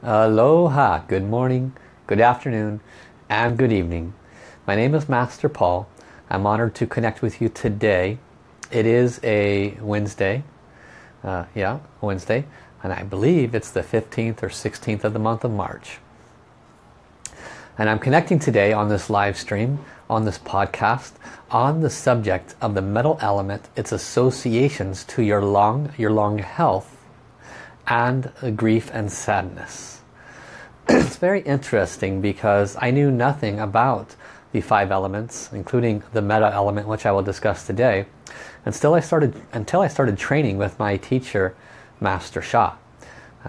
Aloha, good morning, good afternoon, and good evening. My name is Master Paul. I'm honored to connect with you today. It is a Wednesday, Wednesday, and I believe it's the 15th or 16th of the month of March. And I'm connecting today on this live stream, on this podcast, on the subject of the metal element, its associations to your lung health, and grief and sadness. It's very interesting because I knew nothing about the 5 elements, including the meta element, which I will discuss today, until I started training with my teacher, Master Sha.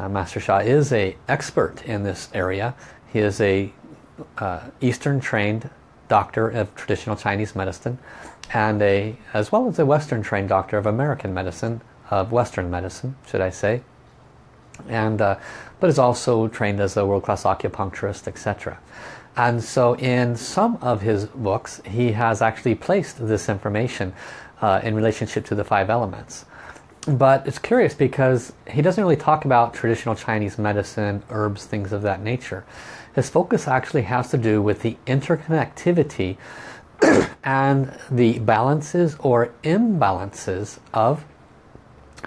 Master Sha is an expert in this area. He is a Eastern trained doctor of traditional Chinese medicine, and as well as a Western trained doctor of American medicine, of Western medicine, should I say. And but is also trained as a world-class acupuncturist, etc. And so in some of his books he has actually placed this information in relationship to the 5 elements. But it's curious because he doesn't really talk about traditional Chinese medicine, herbs, things of that nature. His focus actually has to do with the interconnectivity and the balances or imbalances of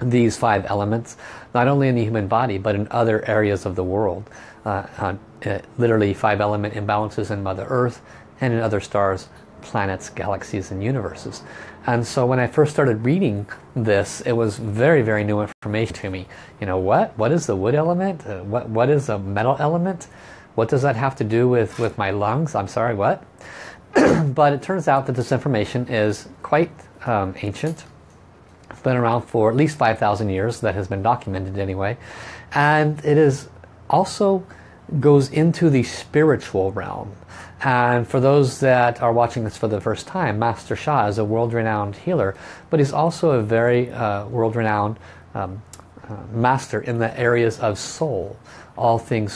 these 5 elements, not only in the human body but in other areas of the world. Literally 5 element imbalances in Mother Earth and in other stars, planets, galaxies and universes. And so when I first started reading this, it was very, very new information to me. You know, what is the wood element? What is a metal element? What does that have to do with my lungs? I'm sorry, what? But it turns out that this information is quite ancient. It's been around for at least 5,000 years, that has been documented anyway. And it is also goes into the spiritual realm. And for those that are watching this for the first time, Master Sha is a world-renowned healer, but he's also a very world-renowned master in the areas of soul, all things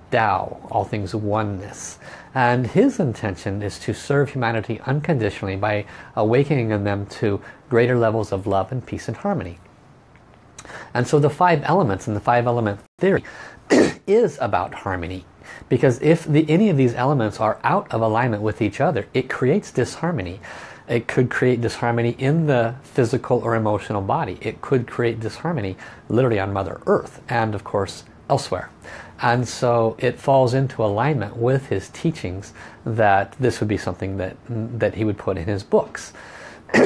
Tao, all things oneness. And his intention is to serve humanity unconditionally by awakening them to greater levels of love and peace and harmony. And so the 5 elements and the 5 element theory is about harmony, because if any of these elements are out of alignment with each other, it creates disharmony. It could create disharmony in the physical or emotional body. It could create disharmony literally on Mother Earth and of course elsewhere. And so it falls into alignment with his teachings that this would be something that he would put in his books.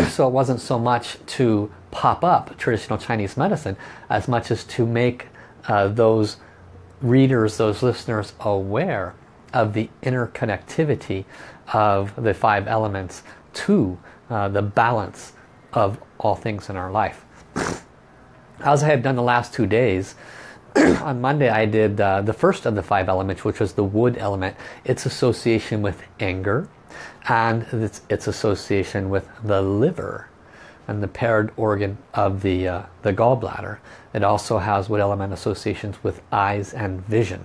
So it wasn't so much to pop up traditional Chinese medicine as much as to make those readers, those listeners aware of the interconnectivity of the 5 elements to the balance of all things in our life. As I have done the last 2 days, on Monday I did the first of the 5 elements, which was the wood element, its association with anger and its association with the liver and the paired organ of the gallbladder. It also has wood element associations with eyes and vision.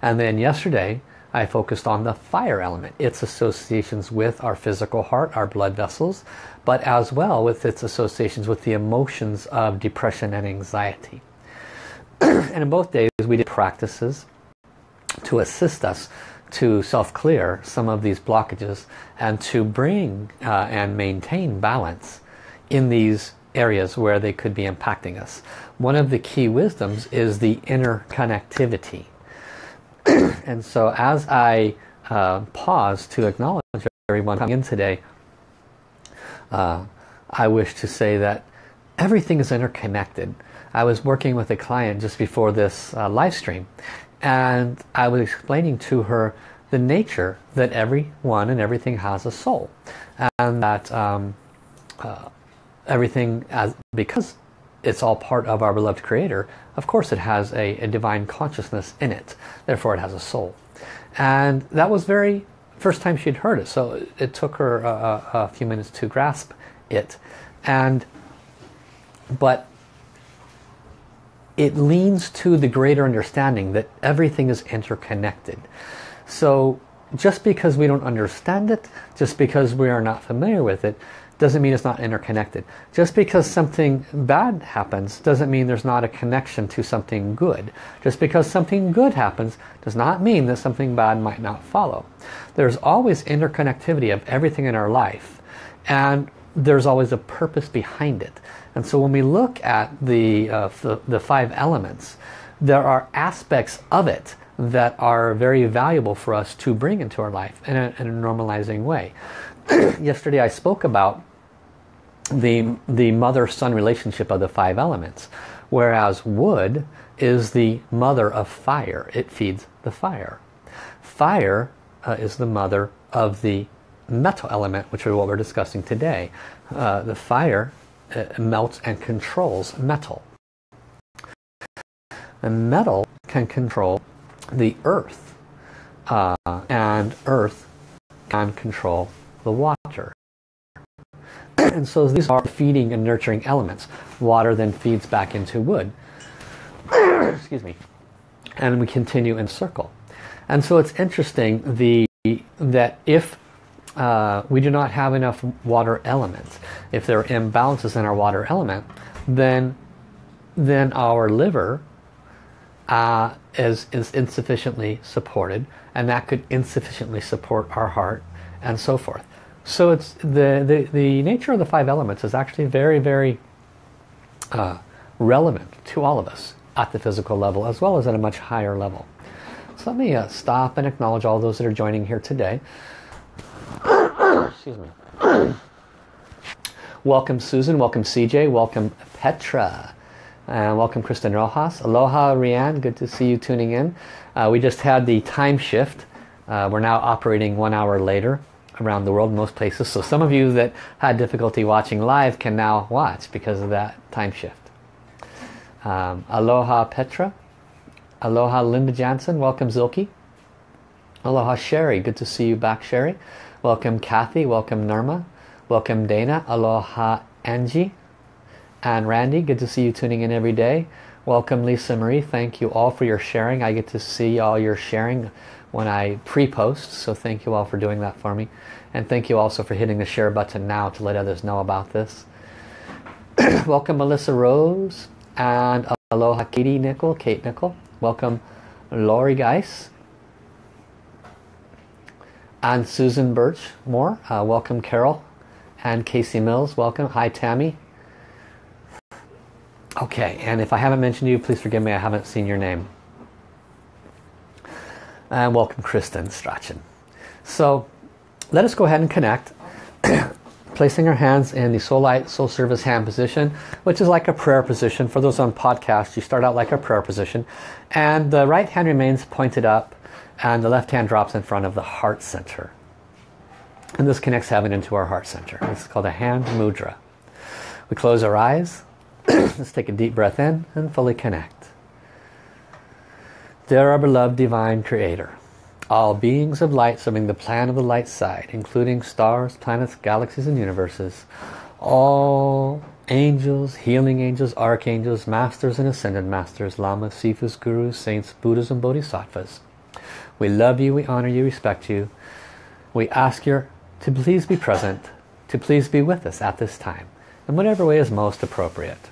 And then yesterday I focused on the fire element, its associations with our physical heart, our blood vessels, but as well with its associations with the emotions of depression and anxiety. And in both days we did practices to assist us to self-clear some of these blockages and to bring and maintain balance in these areas where they could be impacting us. One of the key wisdoms is the interconnectivity. And so as I pause to acknowledge everyone coming in today, I wish to say that everything is interconnected. I was working with a client just before this live stream, and I was explaining to her the nature that everyone and everything has a soul, and that everything, because it's all part of our beloved Creator, of course it has a divine consciousness in it, therefore it has a soul. And that was very first time she'd heard it, so it took her a few minutes to grasp it. But it leans to the greater understanding that everything is interconnected. So just because we don't understand it, just because we are not familiar with it, doesn't mean it's not interconnected. Just because something bad happens doesn't mean there's not a connection to something good. Just because something good happens does not mean that something bad might not follow. There's always interconnectivity of everything in our life, and there's always a purpose behind it. And so when we look at the 5 elements, there are aspects of it that are very valuable for us to bring into our life in a normalizing way. Yesterday I spoke about the mother-son relationship of the 5 elements, whereas wood is the mother of fire. It feeds the fire. Fire is the mother of the metal element, which is what we're discussing today. The fire melts and controls metal. And metal can control the earth, and earth can control the water. And so these are feeding and nurturing elements. Water then feeds back into wood. Excuse me. And we continue in circle. And so it's interesting that if we do not have enough water elements, if there are imbalances in our water element, then our liver is insufficiently supported, and that could insufficiently support our heart, and so forth. So it's the nature of the 5 elements is actually very, very relevant to all of us at the physical level, as well as at a much higher level. So let me stop and acknowledge all those that are joining here today. Excuse me. Welcome Susan, welcome CJ, welcome Petra, and welcome Kristen Rojas. Aloha Rianne, good to see you tuning in. We just had the time shift. We're now operating 1 hour later around the world in most places. So some of you that had difficulty watching live can now watch because of that time shift. Aloha Petra. Aloha Linda Jansen. Welcome Zilke. Aloha Sherry. Good to see you back, Sherry. Welcome Kathy. Welcome Nirma. Welcome Dana. Aloha Angie. And Randy. Good to see you tuning in every day. Welcome Lisa Marie. Thank you all for your sharing. I get to see all your sharing when I pre-post, so thank you all for doing that for me. And thank you also for hitting the share button now to let others know about this. Welcome Melissa Rose, and aloha Katie Nickel, Kate Nickel. Welcome Lori Geis and Susan Birch Moore. Welcome Carol and Casey Mills. Welcome. Hi Tammy. Okay, and if I haven't mentioned you, please forgive me, I haven't seen your name. And welcome Kristen Strachan. So let us go ahead and connect, placing our hands in the Soul Light, Soul Service hand position, which is like a prayer position. For those on podcast, you start out like a prayer position, and the right hand remains pointed up, and the left hand drops in front of the heart center. And this connects heaven into our heart center. This is called a hand mudra. We close our eyes. Let's take a deep breath in and fully connect. Dear our beloved divine creator, all beings of light serving the plan of the light side, including stars, planets, galaxies and universes, all angels, healing angels, archangels, masters and ascended masters, lamas, sifus, gurus, saints, buddhas and bodhisattvas. We love you, we honor you, respect you. We ask you to please be present, to please be with us at this time, in whatever way is most appropriate.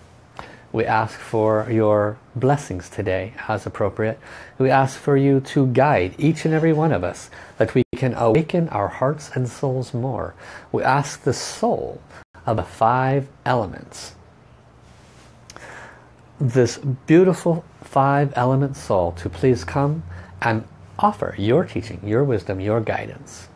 We ask for your blessings today as appropriate. We ask for you to guide each and every one of us, that we can awaken our hearts and souls more. We ask the soul of the 5 elements, this beautiful 5 element soul, to please come and offer your teaching, your wisdom, your guidance.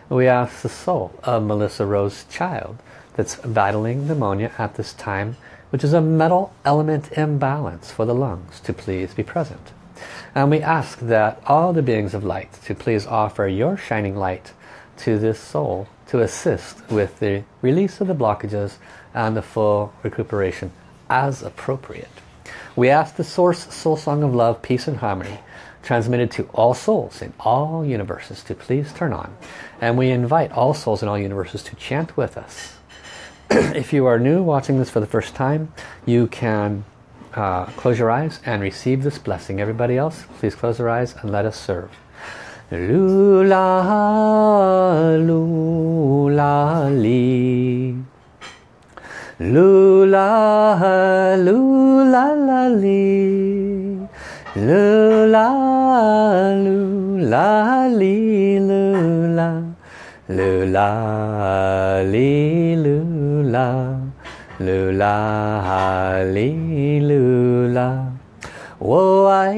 We ask the soul of Melissa Rose Child, that's battling pneumonia at this time, which is a metal element imbalance for the lungs, to please be present. And we ask that all the beings of light to please offer your shining light to this soul to assist with the release of the blockages and the full recuperation as appropriate. We ask the Source Soul Song of Love, Peace and Harmony, transmitted to all souls in all universes, to please turn on. And we invite all souls in all universes to chant with us. If you are new watching this for the first time, you can close your eyes and receive this blessing. Everybody else, please close your eyes and let us serve. Lula, lula, li. Lula, lula, la, li. Lula, lula, li, lula. Lula, li, lula. Lula, li, lula. 我爱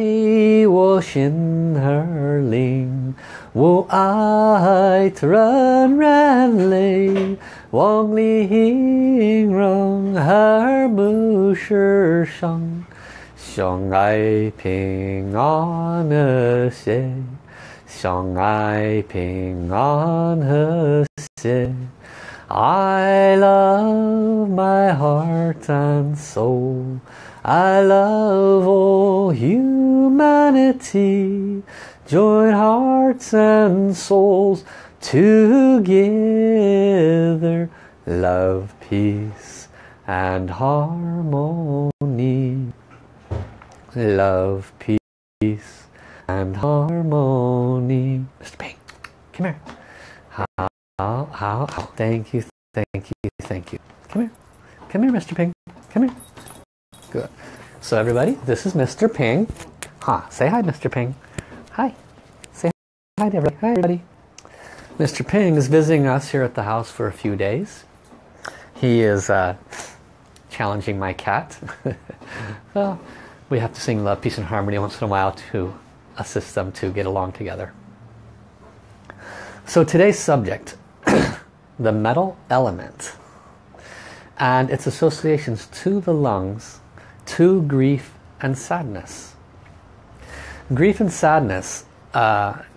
我心儿灵，我爱它人人泪，望里形容而不是伤，相爱平安和谐，相爱平安和谐。I love my heart and soul. I love all humanity. Join hearts and souls together. Love, peace and harmony. Love, peace and harmony. Mr. Pink, come here. How? Thank you, thank you, thank you. Come here. Come here, Mr. Ping. Come here. Good. So everybody, this is Mr. Ping. Say hi, Mr. Ping. Hi. Say hi to everybody. Hi, everybody. Mr. Ping is visiting us here at the house for a few days. He is challenging my cat. Well, we have to sing Love, Peace and Harmony once in a while to assist them to get along together. So today's subject, the metal element and its associations to the lungs, to grief and sadness. Grief and sadness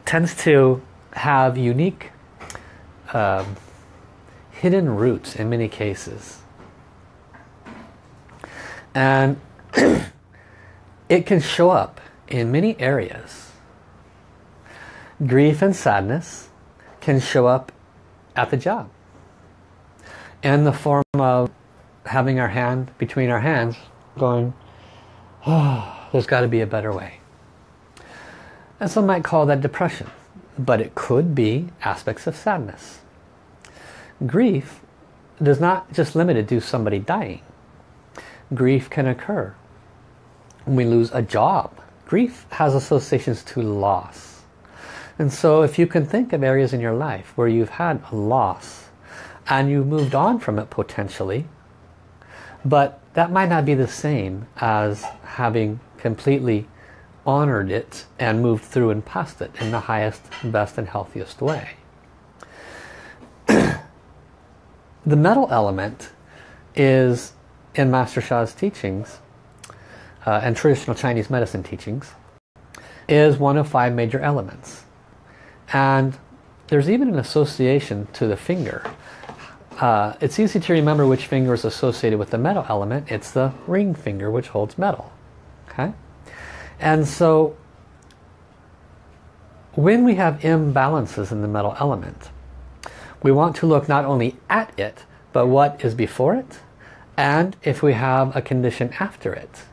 tends to have unique hidden roots in many cases. And it can show up in many areas. Grief and sadness can show up at the job in the form of having our hand between our hands going, oh, there's got to be a better way. And some might call that depression, but it could be aspects of sadness. Grief is not just limited to somebody dying. Grief can occur when we lose a job. Grief has associations to loss. And so if you can think of areas in your life where you've had a loss and you've moved on from it potentially, but that might not be the same as having completely honored it and moved through and past it in the highest, best and healthiest way. The metal element is, in Master Sha's teachings and traditional Chinese medicine teachings, is one of 5 major elements. And there's even an association to the finger. It's easy to remember which finger is associated with the metal element. It's the ring finger, which holds metal. Okay? And so when we have imbalances in the metal element, we want to look not only at it, but what is before it, and if we have a condition after it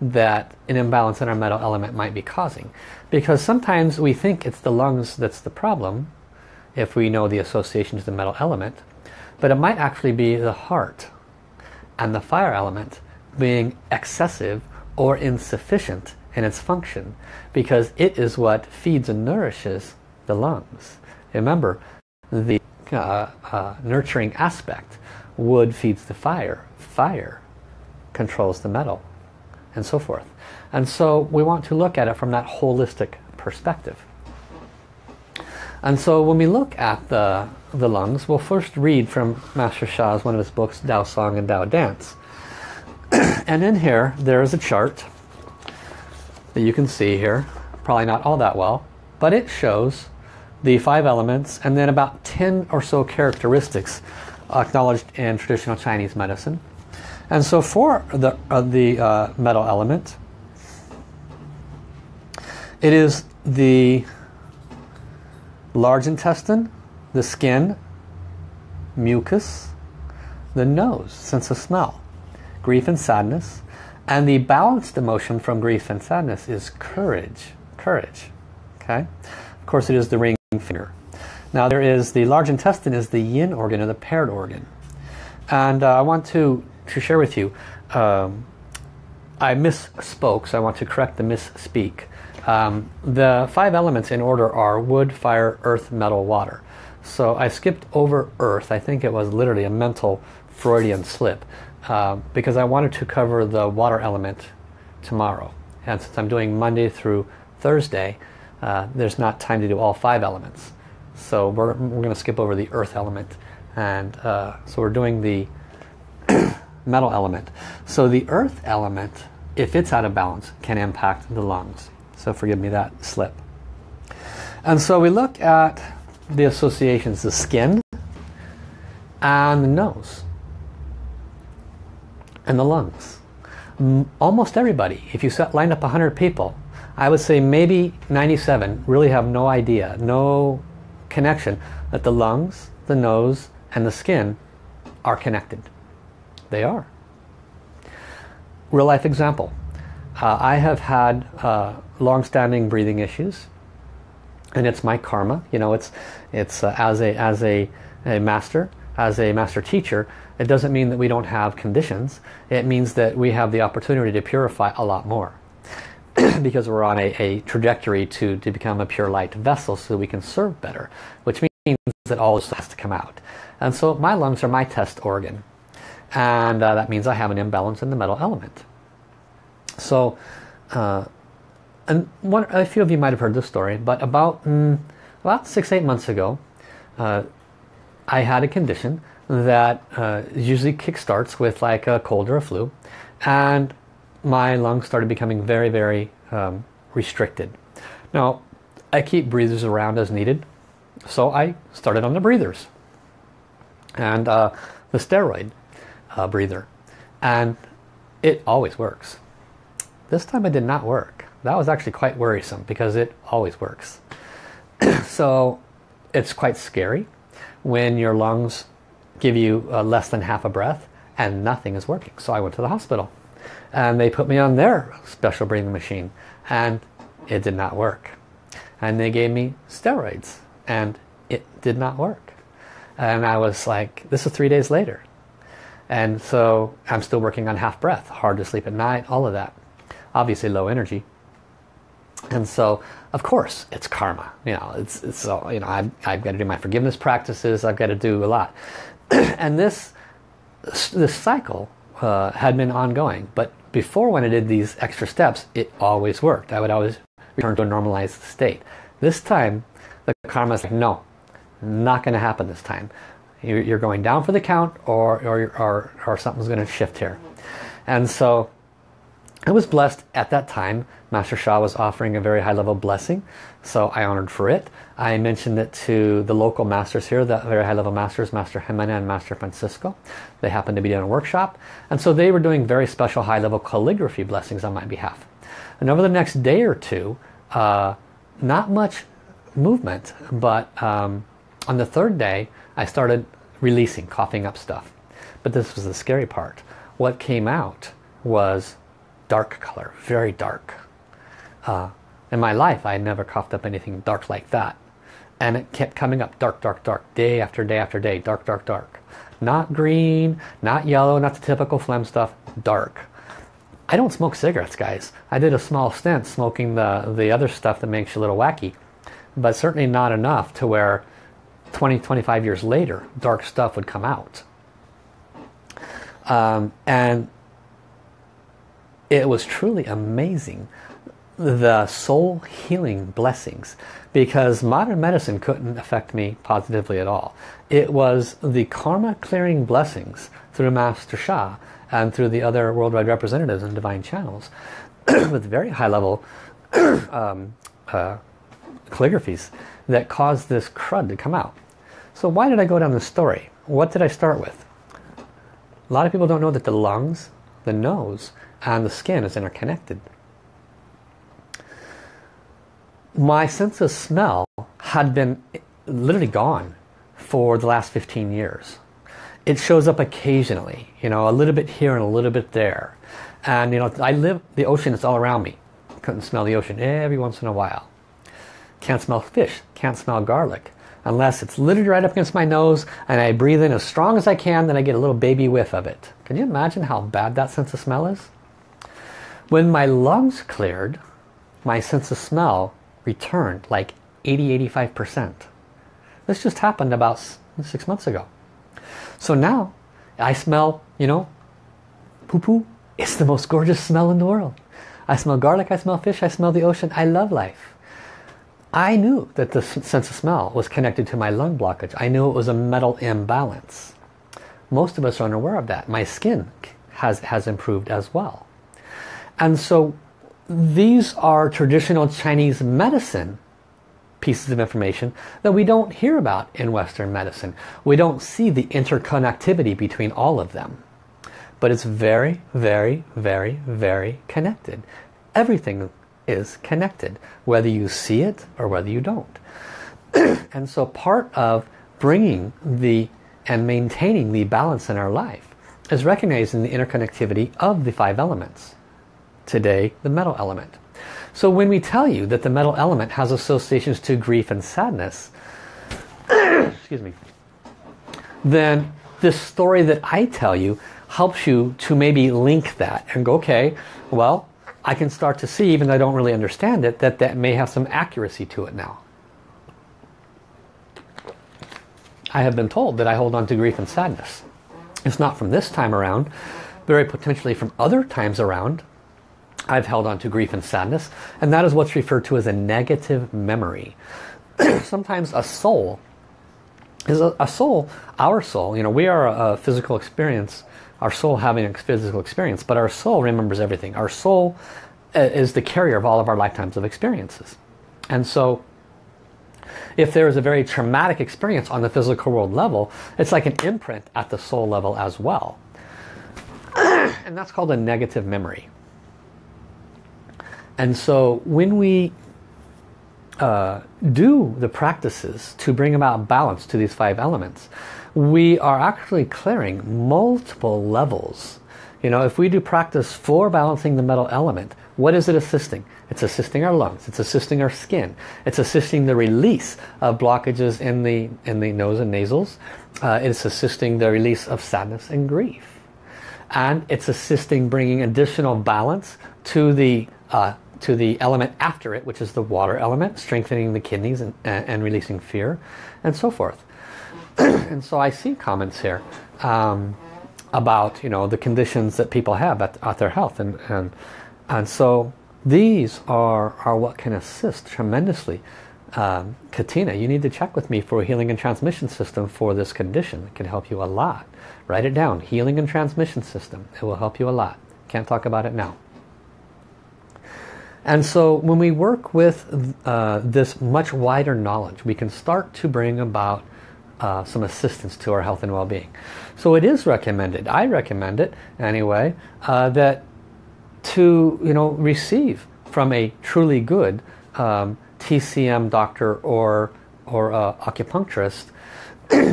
that an imbalance in our metal element might be causing. Because sometimes we think it's the lungs that's the problem, if we know the association to the metal element, but it might actually be the heart and the fire element being excessive or insufficient in its function, because it is what feeds and nourishes the lungs. Remember, the nurturing aspect, wood feeds the fire, fire controls the metal, and so forth. And so we want to look at it from that holistic perspective. And so when we look at the lungs, we'll first read from Master Sha's one of his books, Tao Song and Tao Dance. And in here there is a chart that you can see here, probably not all that well, but it shows the 5 elements and then about 10 or so characteristics acknowledged in traditional Chinese medicine. And so for the metal element, it is the large intestine, the skin, mucus, the nose, sense of smell, grief and sadness, and the balanced emotion from grief and sadness is courage. Courage. Okay? Of course it is the ring finger. Now there is the large intestine is the yin organ or the paired organ. And I want to share with you, I misspoke, so I want to correct the misspeak. The 5 elements in order are wood, fire, earth, metal, water. So I skipped over earth. I think it was literally a mental Freudian slip, because I wanted to cover the water element tomorrow. And since I'm doing Monday through Thursday, there's not time to do all 5 elements. So we're going to skip over the earth element. And so we're doing the metal element. So the earth element, if it's out of balance, can impact the lungs. So forgive me that slip. And so we look at the associations, the skin and the nose and the lungs. Almost everybody, if you lined up 100 people, I would say maybe 97 really have no idea, no connection that the lungs, the nose and the skin are connected. They are. Real life example. I have had long-standing breathing issues, and it's my karma. You know, it's as a master teacher. It doesn't mean that we don't have conditions. It means that we have the opportunity to purify a lot more, because we're on a trajectory to become a pure light vessel, so we can serve better, which means that all this has to come out. And so my lungs are my test organ, and that means I have an imbalance in the metal element. So, and a few of you might have heard this story, but about 6-8 months ago, I had a condition that usually kickstarts with like a cold or a flu, and my lungs started becoming very, very restricted. Now, I keep breathers around as needed, so I started on the breathers and the steroid breather, and it always works. This time it did not work. That was actually quite worrisome, because it always works. So it's quite scary when your lungs give you less than half a breath and nothing is working. So I went to the hospital and they put me on their special breathing machine, and it did not work. And they gave me steroids and it did not work. And I was like, this is 3 days later. And so I'm still working on half breath, hard to sleep at night, all of that. Obviously low energy. And so, of course, it's karma. You know, it's so, you know, I've got to do my forgiveness practices. I've got to do a lot. And this cycle had been ongoing. But before, when I did these extra steps, it always worked. I would always return to a normalized state. This time, the karma is like, no, not going to happen this time. You're going down for the count, or something's going to shift here. And so I was blessed at that time. Master Sha was offering a very high level blessing, so I honored for it. I mentioned it to the local masters here, the very high level masters, Master Jimena and Master Francisco. They happened to be doing a workshop, and so they were doing very special high level calligraphy blessings on my behalf. And over the next day or two, not much movement, but on the 3rd day I started releasing, coughing up stuff. But this was the scary part. What came out was dark color, very dark. In my life I had never coughed up anything dark like that, and it kept coming up dark, dark, dark, day after day after day, dark, dark, dark. Not green, not yellow, not the typical phlegm stuff, dark. I don't smoke cigarettes, guys. I did a small stint smoking the other stuff that makes you a little wacky, but certainly not enough to where 20-25 years later dark stuff would come out. And it was truly amazing, the soul healing blessings, because modern medicine couldn't affect me positively at all. It was the karma clearing blessings through Master Sha and through the other worldwide representatives and divine channels with very high level calligraphies that caused this crud to come out. So why did I go down this story? What did I start with? A lot of people don't know that the lungs, the nose, and the skin is interconnected. My sense of smell had been literally gone for the last 15 years. It shows up occasionally, you know, a little bit here and a little bit there. And you know, the ocean is all around me. Couldn't smell the ocean every once in a while. Can't smell fish, can't smell garlic. unless it's literally right up against my nose and I breathe in as strong as I can, then I get a little baby whiff of it. Can you imagine how bad that sense of smell is? When my lungs cleared, my sense of smell returned like 80-85%. This just happened about 6 months ago. So now I smell, poo-poo. It's the most gorgeous smell in the world. I smell garlic, I smell fish, I smell the ocean. I love life. I knew that the sense of smell was connected to my lung blockage. I knew it was a metal imbalance. Most of us are unaware of that. My skin has improved as well. And so these are traditional Chinese medicine pieces of information that we don't hear about in Western medicine. We don't see the interconnectivity between all of them. But it's very, very, very, very connected. Everything is connected, whether you see it or whether you don't. And so part of bringing and maintaining the balance in our life is recognizing the interconnectivity of the 5 elements. Today, the metal element. So when we tell you that the metal element has associations to grief and sadness, excuse me, then this story that I tell you helps you to maybe link that and go, okay, well, I can start to see, even though I don't really understand it, that may have some accuracy to it now. I have been told that I hold on to grief and sadness. It's not from this time around, very potentially from other times around. I've held on to grief and sadness, and that is what's referred to as a negative memory. Sometimes a soul is our soul, we are a physical experience, our soul having a physical experience, but our soul remembers everything. Our soul is the carrier of all of our lifetimes of experiences. And so if there is a very traumatic experience on the physical world level, it's like an imprint at the soul level as well. And that's called a negative memory. And so when we do the practices to bring about balance to these 5 elements, we are actually clearing multiple levels. If we do practice for balancing the metal element, what is it assisting? It's assisting our lungs, it's assisting our skin, it's assisting the release of blockages in the nose and nasals, it's assisting the release of sadness and grief. And it's assisting bringing additional balance to the element after it, which is the water element, strengthening the kidneys and releasing fear, and so forth. And so I see comments here about the conditions that people have at their health, and so these are what can assist tremendously. Katina, you need to check with me for a healing and transmission system for this condition. It can help you a lot. Write it down, healing and transmission system. It will help you a lot. Can't talk about it now. And so when we work with this much wider knowledge, we can start to bring about some assistance to our health and well-being. So it is recommended, I recommend it anyway, that to receive from a truly good TCM doctor or acupuncturist,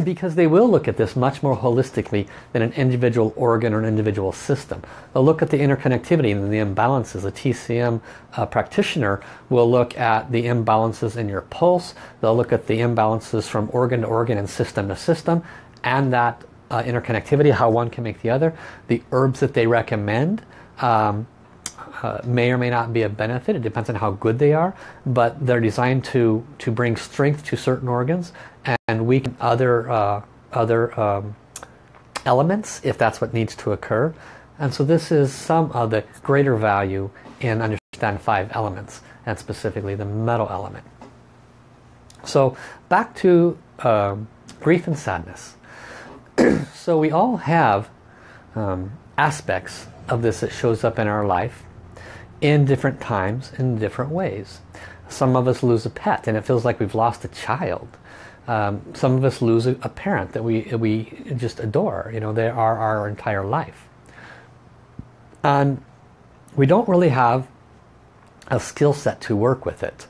because they will look at this much more holistically than an individual organ or an individual system. They'll look at the interconnectivity and the imbalances. A TCM practitioner will look at the imbalances in your pulse. They'll look at the imbalances from organ to organ and system to system, and that interconnectivity, how one can make the other. The herbs that they recommend may or may not be of benefit. It depends on how good they are, but they're designed to bring strength to certain organs and weaken other elements if that's what needs to occur. And so this is some of the greater value in understanding 5 elements, and specifically the metal element. So back to grief and sadness. So we all have aspects of this that shows up in our life in different times, in different ways. Some of us lose a pet and it feels like we've lost a child. Some of us lose a parent that we just adore. They are our entire life. And we don't really have a skill set to work with it.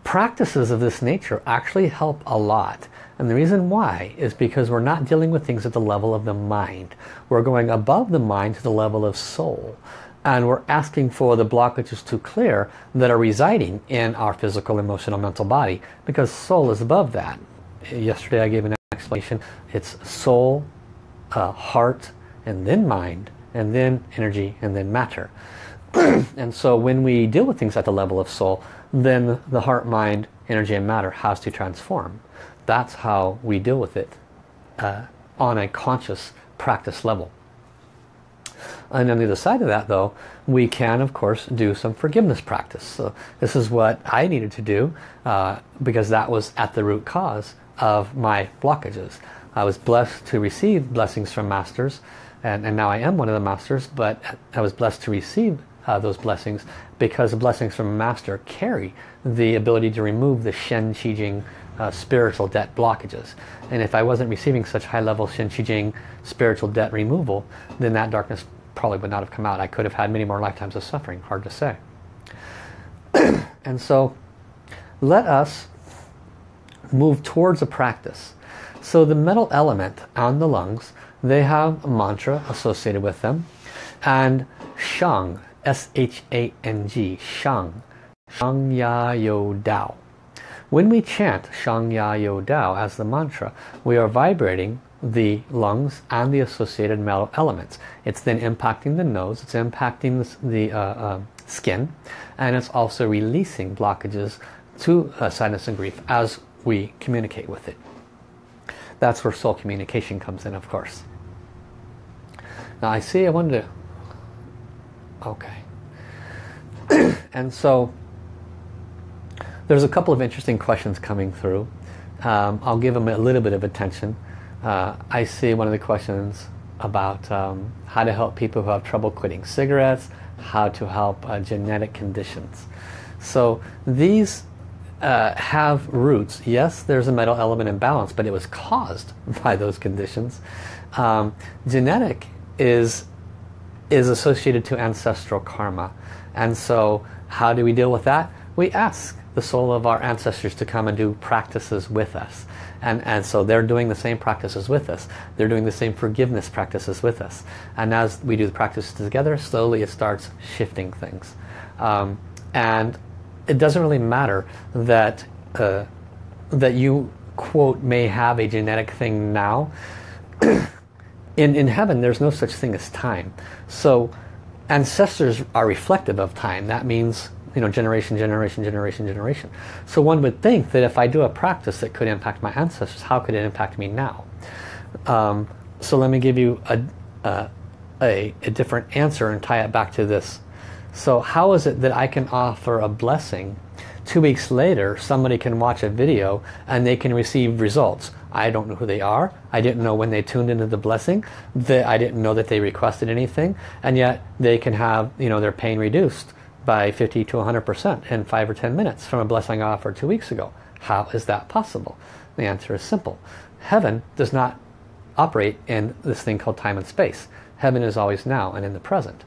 Practices of this nature actually help a lot. And the reason why is because we're not dealing with things at the level of the mind. We're going above the mind to the level of soul. And we're asking for the blockages to clear that are residing in our physical, emotional, mental body, because soul is above that. Yesterday I gave an explanation. It's soul, heart, and then mind, and then energy, and then matter. And so when we deal with things at the level of soul, then the heart, mind, energy, and matter has to transform. That's how we deal with it on a conscious practice level. And on the other side of that, though, we can, of course, do some forgiveness practice. So this is what I needed to do because that was at the root cause of my blockages. I was blessed to receive blessings from masters, and now I am one of the masters, but I was blessed to receive those blessings because the blessings from a master carry the ability to remove the Shen Qi Jing spiritual debt blockages. And if I wasn't receiving such high-level Shen Qi Jing spiritual debt removal, then that darkness probably would not have come out. I could have had many more lifetimes of suffering. Hard to say. And so let us move towards a practice. So the metal element and the lungs, they have a mantra associated with them. And Shang, S-H-A-N-G, Shang, Shang Ya Yo Dao. When we chant Shang Ya Yo Dao as the mantra, we are vibrating the lungs and the associated metal elements. It's then impacting the nose, it's impacting the skin, and it's also releasing blockages to sadness and grief as we communicate with it. That's where soul communication comes in, of course. Now I see I wanted to... Okay. And so there's a couple of interesting questions coming through. I'll give them a little bit of attention. I see one of the questions about how to help people who have trouble quitting cigarettes, how to help genetic conditions. So these have roots. Yes, there's a metal element imbalance, but it was caused by those conditions. Genetic is associated to ancestral karma. And so how do we deal with that? We ask the soul of our ancestors to come and do practices with us. And so they're doing the same practices with us. They're doing the same forgiveness practices with us. And as we do the practices together, slowly it starts shifting things. And it doesn't really matter that that you, quote, may have a genetic thing now. In heaven, there's no such thing as time. So ancestors are reflective of time. That means, you know, generation, generation, generation, generation. So one would think that if I do a practice that could impact my ancestors, how could it impact me now? So let me give you a different answer and tie it back to this. So how is it that I can offer a blessing? 2 weeks later, somebody can watch a video and they can receive results. I don't know who they are. I didn't know when they tuned into the blessing. I didn't know that they requested anything. And yet they can have, you know, their pain reduced by 50 to 100% in 5 or 10 minutes from a blessing I offered 2 weeks ago. How is that possible? The answer is simple. Heaven does not operate in this thing called time and space. Heaven is always now and in the present.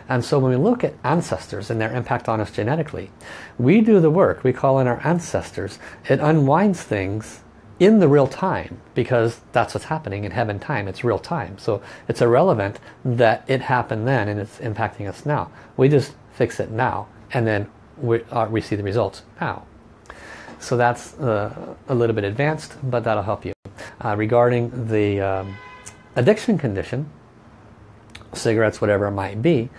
And so when we look at ancestors and their impact on us genetically, we do the work, we call in our ancestors. It unwinds things in the real time, because that's what's happening in heaven time. It's real time. So it's irrelevant that it happened then and it's impacting us now. We just fix it now, and then we see the results now. So that's a little bit advanced, but that'll help you. Regarding the addiction condition, cigarettes, whatever it might be,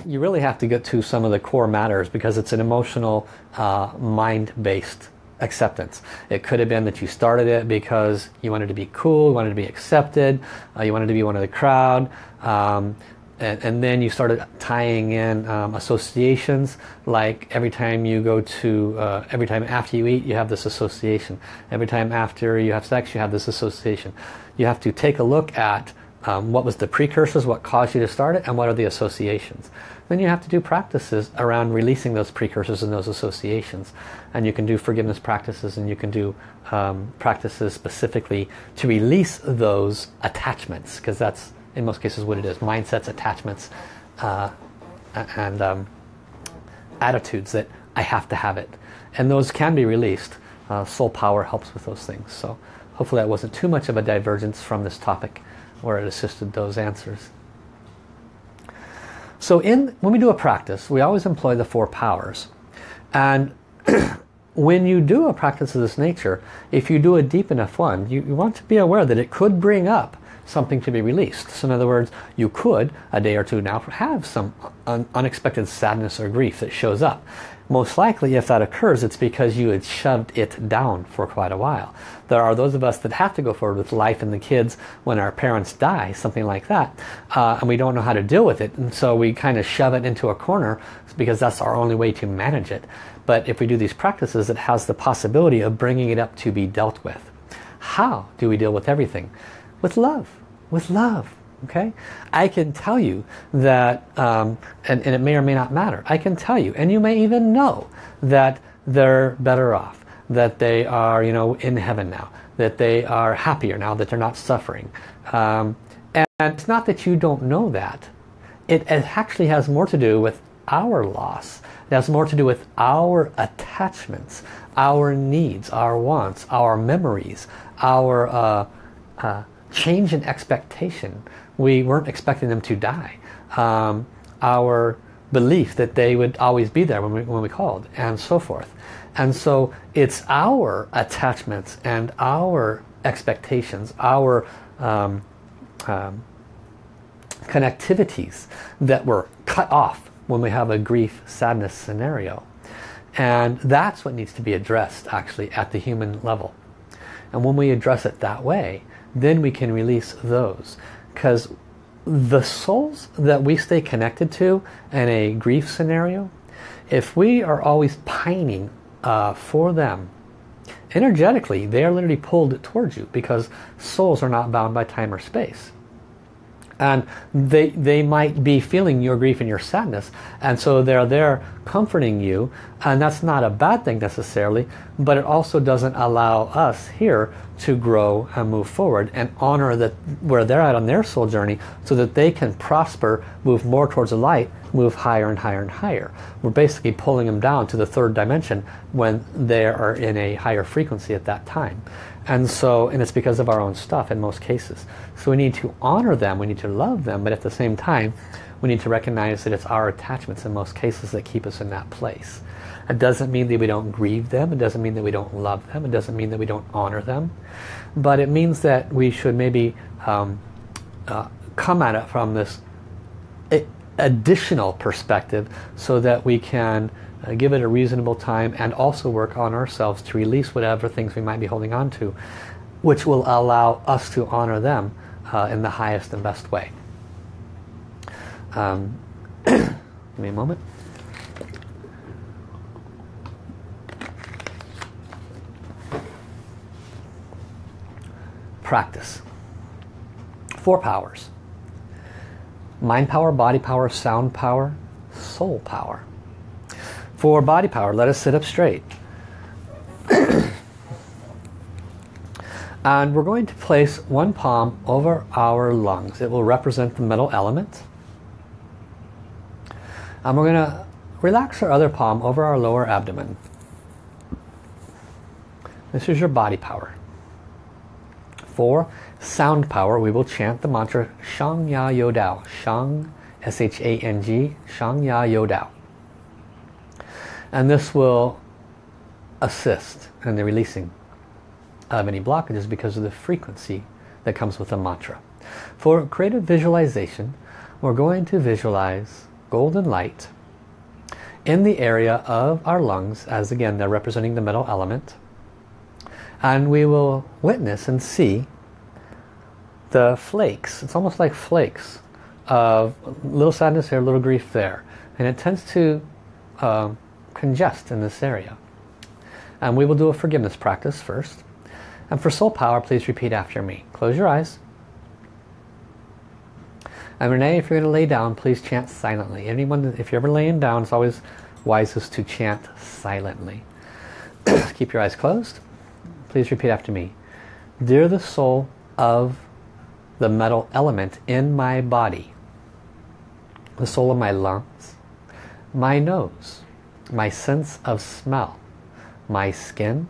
you really have to get to some of the core matters, because it's an emotional, mind-based acceptance. It could have been that you started it because you wanted to be cool, you wanted to be accepted, you wanted to be one of the crowd, and then you started tying in associations, like every time you go to, every time after you eat, you have this association. Every time after you have sex, you have this association. You have to take a look at what was the precursors, what caused you to start it, and what are the associations. Then you have to do practices around releasing those precursors and those associations. And you can do forgiveness practices, and you can do practices specifically to release those attachments, because that's in most cases what it is. Mindsets, attachments, and attitudes that I have to have it. And those can be released. Soul power helps with those things. So hopefully that wasn't too much of a divergence from this topic, where it assisted those answers. So when we do a practice, we always employ the 4 powers. And when you do a practice of this nature, if you do a deep enough one, you want to be aware that it could bring up something to be released. So in other words, you could, a day or two now, have some unexpected sadness or grief that shows up. Most likely, if that occurs, it's because you had shoved it down for quite a while. There are those of us that have to go forward with life and the kids when our parents die, something like that, and we don't know how to deal with it, and so we kind of shove it into a corner because that's our only way to manage it. But if we do these practices, it has the possibility of bringing it up to be dealt with. How do we deal with everything? With love. With love. Okay, I can tell you that, and it may or may not matter, I can tell you, and you may even know that they're better off, that they are, you know, in heaven now, that they are happier now, that they're not suffering. And it's not that you don't know that. It actually has more to do with our loss. It has more to do with our attachments, our needs, our wants, our memories, our change in expectation. We weren't expecting them to die. Our belief that they would always be there when we called, and so forth. And so it's our attachments and our expectations, our connectivities that were cut off when we have a grief, sadness scenario. And that's what needs to be addressed actually at the human level. And when we address it that way, then we can release those. Because the souls that we stay connected to in a grief scenario, if we are always pining for them, energetically they are literally pulled towards you, because souls are not bound by time or space. And they might be feeling your grief and your sadness, and so they're there comforting you, and that's not a bad thing necessarily, but it also doesn't allow us here to grow and move forward and honor that where they're at on their soul journey, so that they can prosper, move more towards the light, move higher and higher and higher. We're basically pulling them down to the 3rd dimension when they are in a higher frequency at that time. And it's because of our own stuff in most cases. So we need to honor them, we need to love them, but at the same time we need to recognize that it's our attachments in most cases that keep us in that place. It doesn't mean that we don't grieve them, it doesn't mean that we don't love them, it doesn't mean that we don't honor them, but it means that we should maybe come at it from this additional perspective, so that we can give it a reasonable time and also work on ourselves to release whatever things we might be holding on to, which will allow us to honor them in the highest and best way. Give me a moment. Practice. 4 powers. Mind power, body power, sound power, soul power. For body power, let us sit up straight. And we're going to place one palm over our lungs. It will represent the metal element. And we're going to relax our other palm over our lower abdomen. This is your body power. For sound power, we will chant the mantra Shang Ya Yo Dao. Shang, S-H-A-N-G, Shang Ya Yo Dao. And this will assist in the releasing of any blockages because of the frequency that comes with the mantra. For creative visualization, we're going to visualize golden light in the area of our lungs, as again they're representing the metal element, and we will witness and see the flakes. It's almost like flakes of little sadness here, little grief there, and it tends to congest in this area. And we will do a forgiveness practice first. And for soul power, please repeat after me. Close your eyes. And Renee, if you're going to lay down, please chant silently. Anyone, if you're ever laying down, it's always wisest to chant silently. Keep your eyes closed. Please repeat after me. Dear the soul of the metal element in my body, the soul of my lungs, my nose, my sense of smell, my skin,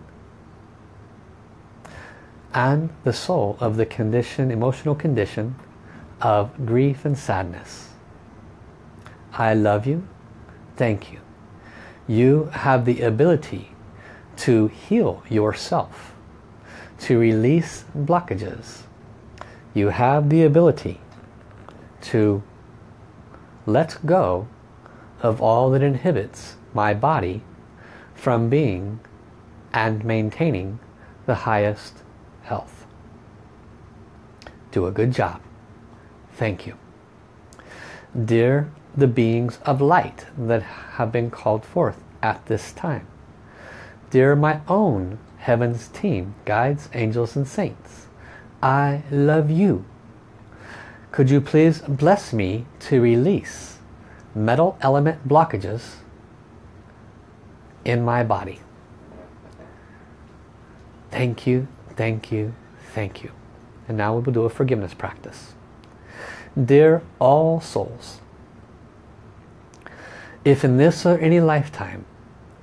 and the soul of the condition, emotional condition of grief and sadness. I love you. Thank you. You have the ability to heal yourself, to release blockages. You have the ability to let go of all that inhibits my body from being and maintaining the highest health. Do a good job. Thank you. Dear the beings of light that have been called forth at this time. Dear my own heavens team, guides, angels and saints, I love you. Could you please bless me to release metal element blockages in my body? Thank you, thank you, thank you. And now we will do a forgiveness practice. Dear all souls, if in this or any lifetime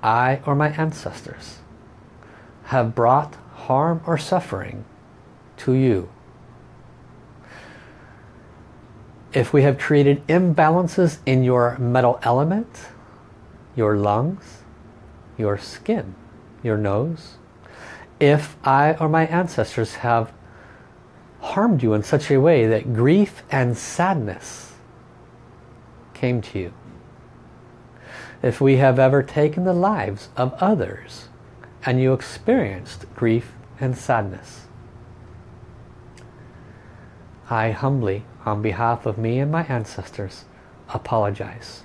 I or my ancestors have brought harm or suffering to you, if we have created imbalances in your metal element, your lungs, your skin, your nose, if I or my ancestors have harmed you in such a way that grief and sadness came to you, if we have ever taken the lives of others and you experienced grief and sadness, I humbly, on behalf of me and my ancestors, apologize.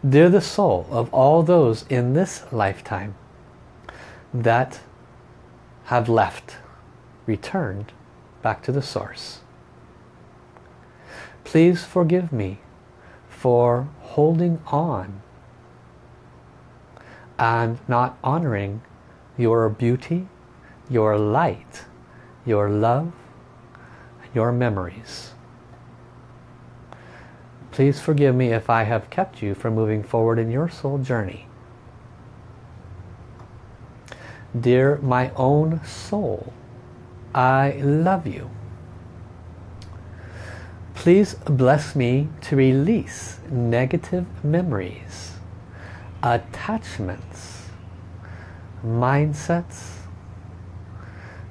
Dear the soul of all those in this lifetime that have left, returned back to the source, please forgive me for holding on and not honoring your beauty, your light, your love, your memories. Please forgive me if I have kept you from moving forward in your soul journey. Dear my own soul, I love you. Please bless me to release negative memories, attachments, mindsets.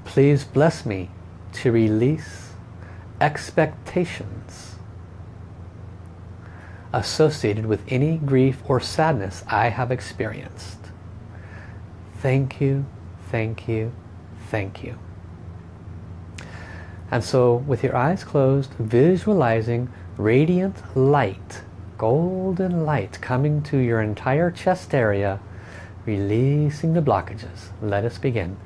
Please bless me to release expectations associated with any grief or sadness I have experienced. Thank you, thank you, thank you. And so with your eyes closed, visualizing radiant light, golden light coming to your entire chest area, releasing the blockages. Let us begin.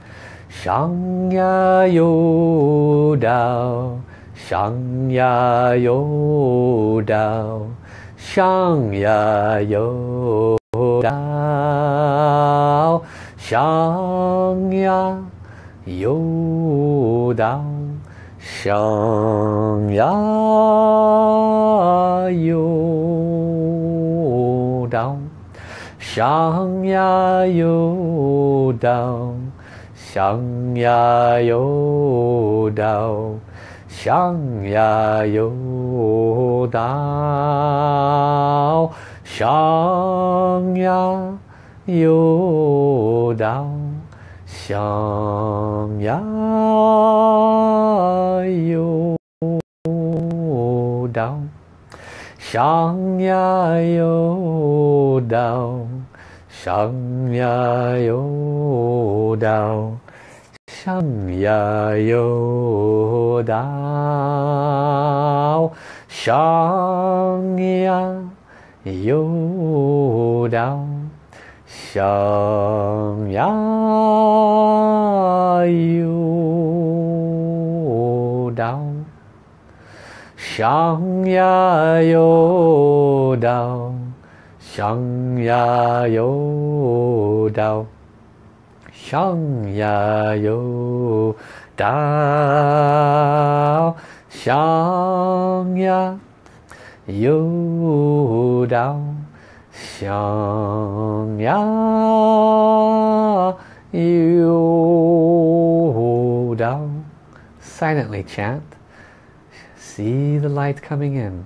Shangya Yo Dao, Shangya Yo Dao, Shangya Yo Dao, Shangya Yo Dao, Shangya Yo Dao, Shangya Yo Dao, Shangya Yo Dao, Shangya Yo Dao, Shangya Yo Dao, Shangya Yo Dao, Shangya Yo Dao, Shangya Yo Dao, Shangya Yo Dao, Shangya Yo Dao, Shangya Yo Dao, Shangya Yo Dao, Shangya Yo Dao, Shangya Yo Dao, Shangya Yo Dao, Shangya Yo Dao. Silently chant. See the light coming in.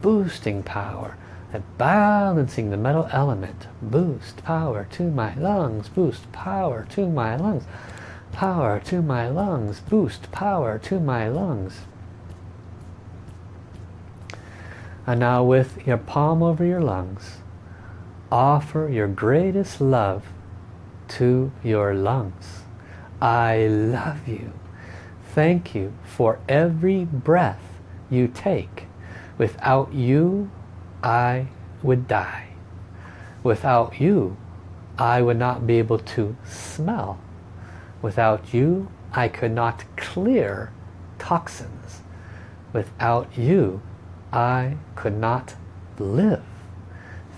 boosting power, balancing the metal element. Boost power to my lungs, boost power to my lungs, power to my lungs, boost power to my lungs. And now with your palm over your lungs, offer your greatest love to your lungs. I love you. Thank you for every breath you take. Without you, I would die. Without you, I would not be able to smell. Without you, I could not clear toxins. Without you, I could not live.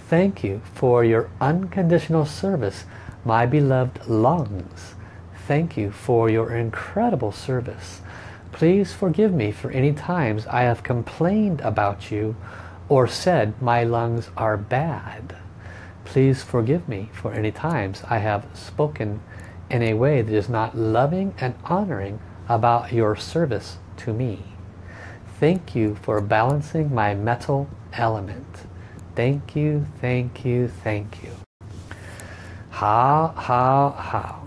Thank you for your unconditional service, my beloved lungs. Thank you for your incredible service. Please forgive me for any times I have complained about you or said my lungs are bad. Please forgive me for any times I have spoken in a way that is not loving and honoring about your service to me. Thank you for balancing my metal element. Thank you, thank you, thank you. How.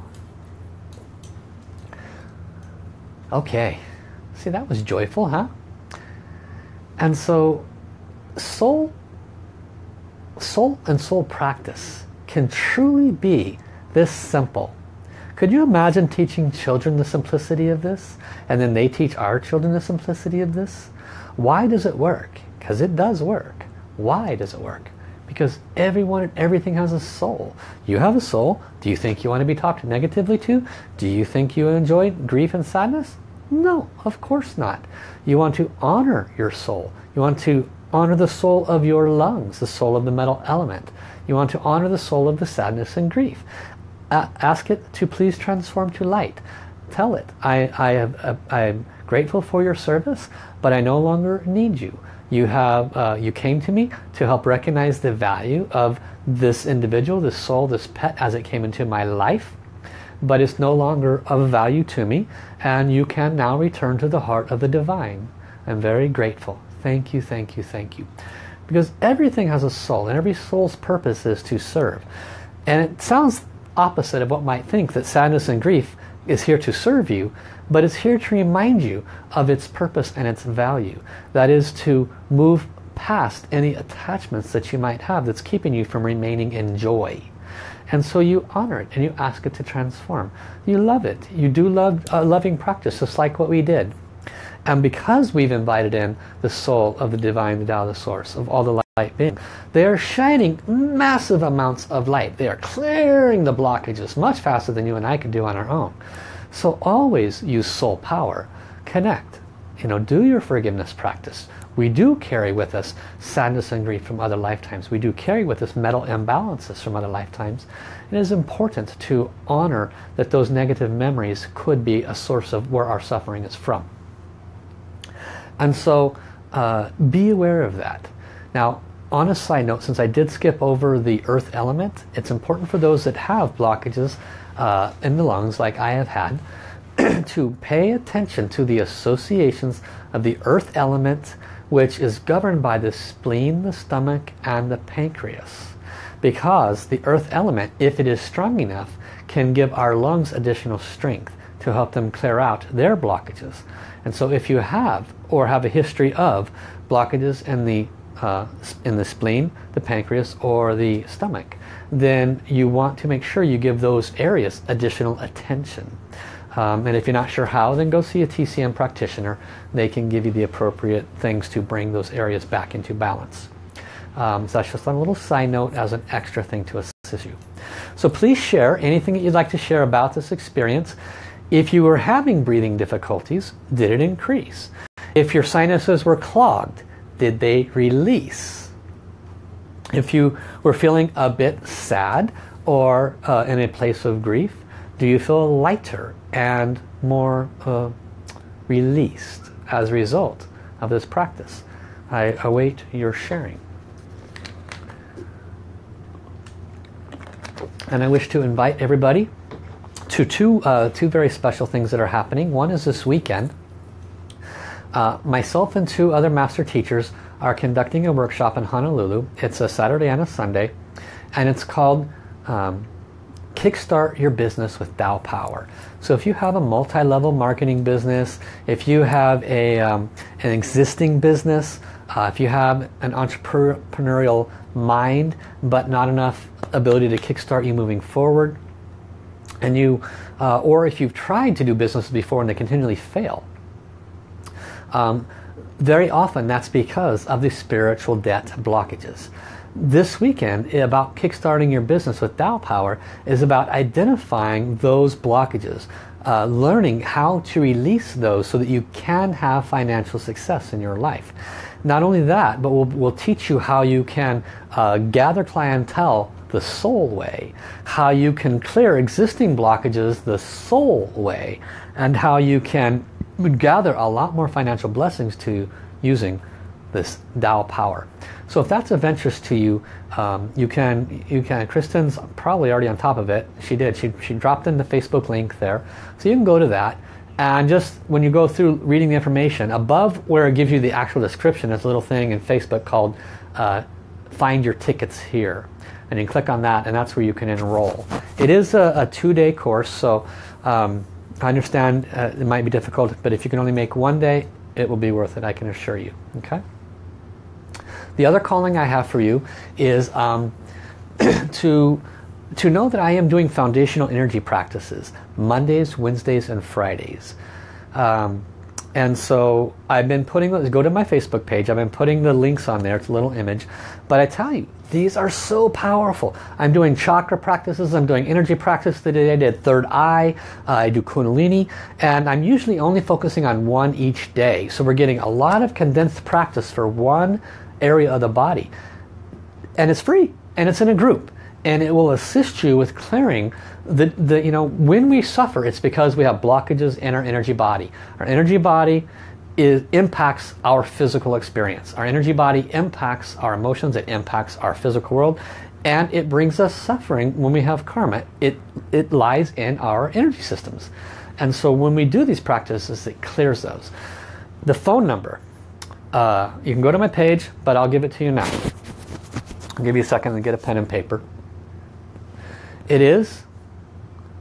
Okay, see, that was joyful, huh? And so soul and soul practice can truly be this simple. Could you imagine teaching children the simplicity of this, and then they teach our children the simplicity of this? Why does it work? Because it does work. Why does it work? Because everyone and everything has a soul. You have a soul. Do you think you want to be talked negatively to? Do you think you enjoy grief and sadness? No, of course not. You want to honor your soul. You want to honor the soul of your lungs, the soul of the metal element. You want to honor the soul of the sadness and grief. Ask it to please transform to light. Tell it, I'm grateful for your service, but I no longer need you. You came to me to help recognize the value of this individual, this soul, this pet as it came into my life, but it's no longer of value to me, and you can now return to the heart of the divine. I'm very grateful. Thank you, thank you, thank you. Because everything has a soul, and every soul's purpose is to serve. And it sounds opposite of what might think, that sadness and grief is here to serve you, but it's here to remind you of its purpose and its value. That is to move past any attachments that you might have that's keeping you from remaining in joy. And so you honor it and you ask it to transform. You love it. You do love loving practice, just like what we did. And because we've invited in the soul of the divine, the Tao, the source of all the light beings, they are shining massive amounts of light. They are clearing the blockages much faster than you and I could do on our own. So always use soul power. Connect. Do your forgiveness practice. We do carry with us sadness and grief from other lifetimes. We do carry with us mental imbalances from other lifetimes. It is important to honor that those negative memories could be a source of where our suffering is from. And so be aware of that. Now, on a side note, since I did skip over the earth element, it's important for those that have blockages in the lungs like I have had to pay attention to the associations of the earth element, which is governed by the spleen, the stomach, and the pancreas. Because the earth element, if it is strong enough, can give our lungs additional strength to help them clear out their blockages. And so if you have, or have a history of, blockages in the spleen, the pancreas, or the stomach, then you want to make sure you give those areas additional attention. And if you're not sure how, then go see a TCM practitioner. They can give you the appropriate things to bring those areas back into balance. So that's just a little side note as an extra thing to assist you. So please share anything that you'd like to share about this experience. If you were having breathing difficulties, did it increase? If your sinuses were clogged, did they release? If you were feeling a bit sad or in a place of grief, do you feel lighter and more released as a result of this practice? I await your sharing. And I wish to invite everybody to two very special things that are happening. One is this weekend. Myself and two other master teachers are conducting a workshop in Honolulu. It's a Saturday and a Sunday, and it's called Kickstart Your Business with Tao Power. So if you have a multi-level marketing business, if you have an existing business, if you have an entrepreneurial mind but not enough ability to kickstart you moving forward, and you, or if you've tried to do business before and they continually fail, very often that's because of the spiritual debt blockages. This weekend about kickstarting your business with Tao Power is about identifying those blockages, learning how to release those so that you can have financial success in your life. Not only that, but we'll teach you how you can gather clientele the soul way, how you can clear existing blockages the soul way, and how you can gather a lot more financial blessings to using this Tao Power. So if that's of interest to you, you can, Kristen's probably already on top of it. She did. She dropped in the Facebook link there. So you can go to that. And just when you go through reading the information, above where it gives you the actual description, there's a little thing in Facebook called Find Your Tickets Here. And you can click on that, and that's where you can enroll. It is a 2-day course, so I understand it might be difficult, but if you can only make one day, it will be worth it, I can assure you. Okay. The other calling I have for you is to know that I am doing foundational energy practices Mondays, Wednesdays, and Fridays. And so I've been putting, go to my Facebook page, I've been putting the links on there, it's a little image, but I tell you, these are so powerful. I'm doing chakra practices, I'm doing energy practice today, I did third eye, I do Kundalini, and I'm usually only focusing on one each day. So we're getting a lot of condensed practice for one area of the body. And it's free, and it's in a group. And it will assist you with clearing you know, when we suffer, it's because we have blockages in our energy body. Our energy body impacts our physical experience. Our energy body impacts our emotions, it impacts our physical world, and it brings us suffering when we have karma. It lies in our energy systems. And so when we do these practices, it clears those. The phone number, you can go to my page, but I'll give it to you now. I'll give you a second to get a pen and paper. It is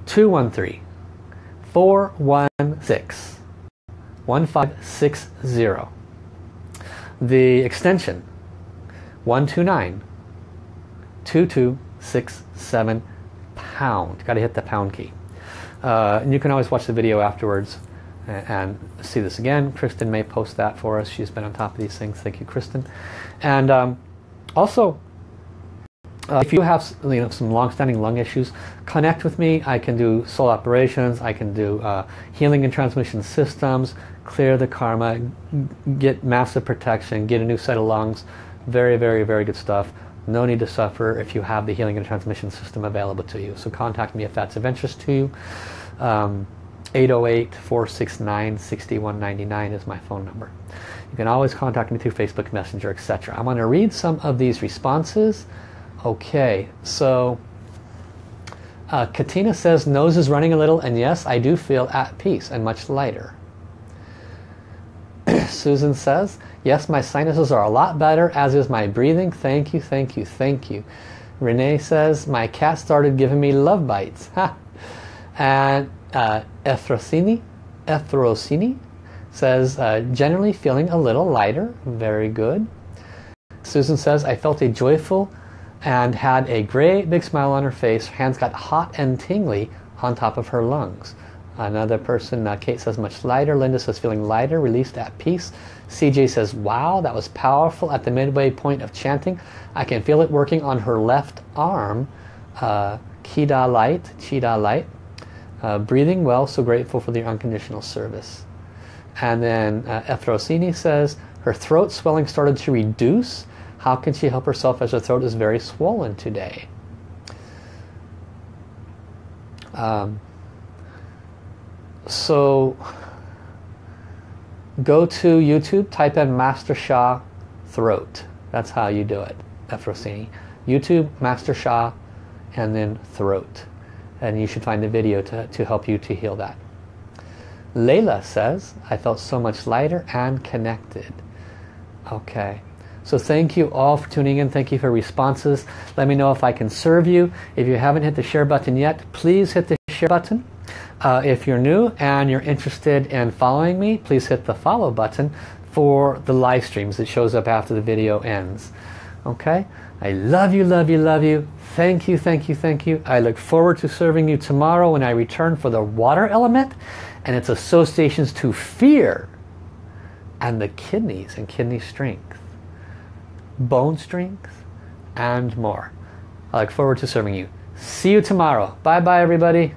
213-416-1560. The extension 129-2267 pound. Got to hit the pound key. And you can always watch the video afterwards and see this again. Kristen may post that for us. She's been on top of these things. Thank you, Kristen. And also, if you have some long-standing lung issues, connect with me. I can do soul operations, I can do healing and transmission systems, clear the karma, get massive protection, get a new set of lungs. Very, very, very good stuff. No need to suffer if you have the healing and transmission system available to you. So contact me if that's of interest to you. 808-469-6199 is my phone number. You can always contact me through Facebook Messenger, etc. I'm going to read some of these responses. Okay, so Katina says, nose is running a little, and yes, I do feel at peace and much lighter. Susan says, yes, my sinuses are a lot better, as is my breathing. Thank you, thank you, thank you. Renee says, my cat started giving me love bites. Ha. And Ethrosini says, generally feeling a little lighter. Very good. Susan says, I felt a joyful and had a great big smile on her face. Her hands got hot and tingly on top of her lungs. Another person, Kate says, much lighter. Linda says, feeling lighter, released, at peace. CJ says, wow, that was powerful at the midway point of chanting. I can feel it working on her left arm. Chida light. Breathing well, so grateful for your unconditional service. And then Efrosini says, her throat swelling started to reduce. How can she help herself as her throat is very swollen today? So go to YouTube, type in Master Sha throat. That's how you do it, Efrosini. YouTube, Master Sha, and then throat. And you should find the video to help you to heal that. Layla says, I felt so much lighter and connected. Okay. So thank you all for tuning in. Thank you for responses. Let me know if I can serve you. If you haven't hit the share button yet, please hit the share button. If you're new and you're interested in following me, please hit the follow button for the live streams. It shows up after the video ends. Okay? I love you, love you, love you. Thank you, thank you, thank you. I look forward to serving you tomorrow when I return for the water element and its associations to fear and the kidneys and kidney strength, bone strength, and more. I look forward to serving you. See you tomorrow. Bye-bye, everybody.